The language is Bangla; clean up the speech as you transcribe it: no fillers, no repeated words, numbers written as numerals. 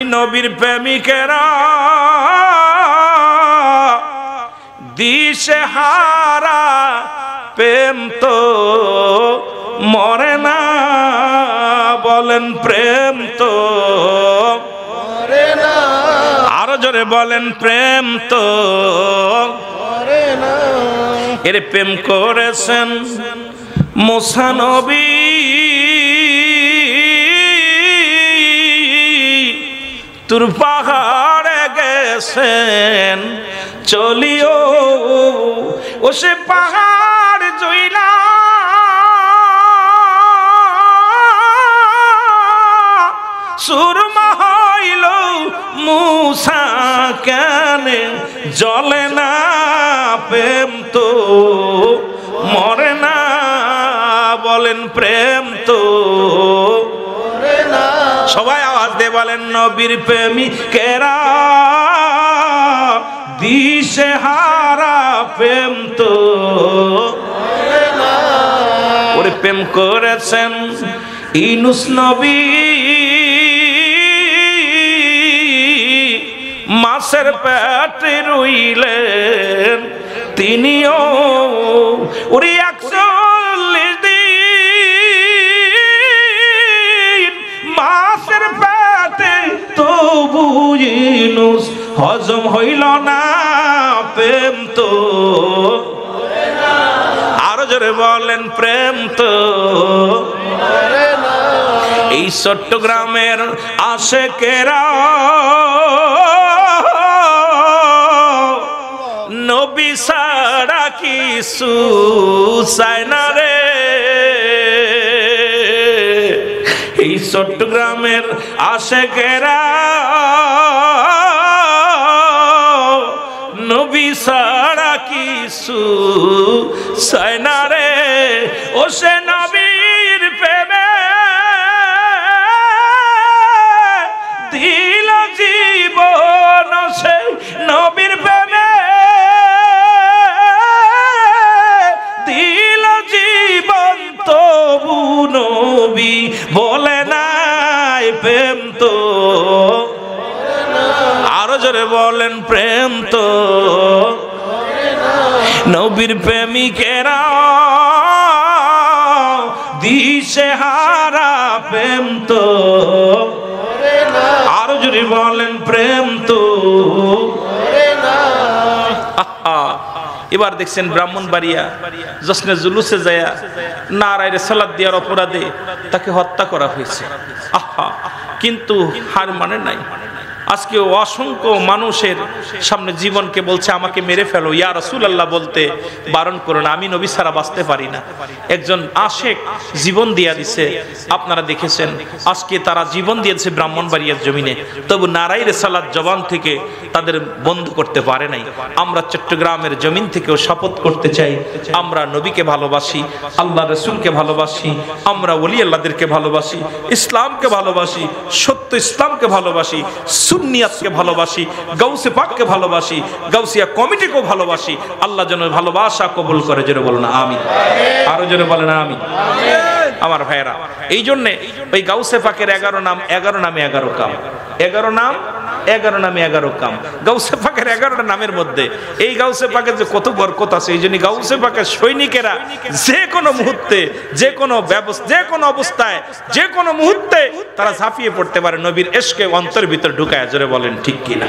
নবীর প্রেমিকেরা দিশে হারা প্রেম তো মরে না, বলেন প্রেম তো মরে না। আরো জোরে বলেন প্রেম তো মরে না। এর প্রেম করেছেন মুসা নবী, তুর পাহাড়ে গেছেন চলিও, ও সে পাহাড় জইলা সুরমা হইল মুসা কেন জ্বলে না, প্রেম তো মরে না, বলেন প্রেম তো মরে না। সবাই আওয়াজ দিয়ে বলেন নবীর প্রেমিকেরা দিশে হারা প্রেম তো মরে না। ওরে প্রেম করেছেন ইউনূস নবী, মাছের পেটে রইলেন তিনিও, ওরে ৪১ দিন মাছের পেটে তবু ইউনূস হজম হইল না, প্রেম তো আরো জোরে বলেন প্রেম তো মরে না। এই চট্টগ্রামের আশেকেরা নবী ছাড়া কিছু চায় না রে। এই চট্টগ্রামের আশেকেরা নবী ছাড়া কিছু চায় না রে। ও সে নবীর প্রেমে দিল জীবন, সে নবীর প্রেমে দিল জীবন, তবু নবী বলে নাই প্রেম তো। আরো জোরে বলেন প্রেম তো। নবীর প্রেমিকেরা দিশে হারা প্রেম তো, আরো জোরে বলেন প্রেম তো। এবার দেখছেন ব্রাহ্মণবাড়িয়া জশ্নে জুলুসে যায়া নারায় সালাত দেওয়ার অপরাধে তাকে হত্যা করা হয়েছে। আহা, কিন্তু হার মানে নাই। আজকে অসংখ্য মানুষের সামনে জীবনকে বলছে আমাকে মেরে ফেলো, ইয়া রাসূলুল্লাহ বলতে বারণ করো না, আমি নবী ছাড়া বাঁচতে পারি না। একজন আশেক জীবন দিয়া দিছে, আপনারা দেখেছেন। আজকে তারা জীবন দিয়েছে ব্রাহ্মণবাড়িয়ার জমিনে, তবু নারায়ে রিসালাত জবান থেকে তাদের বন্ধ করতে পারে নাই। আমরা চট্টগ্রামের জমিন থেকেও শপথ করতে চাই, আমরা নবীকে ভালোবাসি, আল্লাহ রাসূলকে ভালোবাসি, আমরা ওলি আল্লাহদেরকে ভালোবাসি, ইসলামকে ভালোবাসি, সত্য ইসলামকে ভালোবাসি, সুন্নিয়াতকে ভালোবাসি, গাউসে পাককে ভালোবাসি, গাউসিয়া কমিটিকেও ভালোবাসি। আল্লাহ যেন ভালোবাসা কবুল করে, জোরে বলুন আমিন। আরো জোরে বলেন আমিন। আমার ভাইয়েরা, এই জন্যে ওই গাউসে পাকের 11 নাম, 11 নামে 11 কাম, 11 নাম 11 নামে 11 কাম। গাউসে পাকের 11টা নামের মধ্যে এই গাউসে পাকের যে কত বরকত আছে, এই জন্য গাউসে পাকের সৈনিকেরা যে কোনো মুহূর্তে, যে কোনো ব্যবস্থা, যে কোনো অবস্থায়, যে কোনো মুহূর্তে তারা ঝাঁপিয়ে পড়তে পারে নবীর ইশকে অন্তর ভিতর ঢুকায়। জোরে বলেন ঠিক কিনা?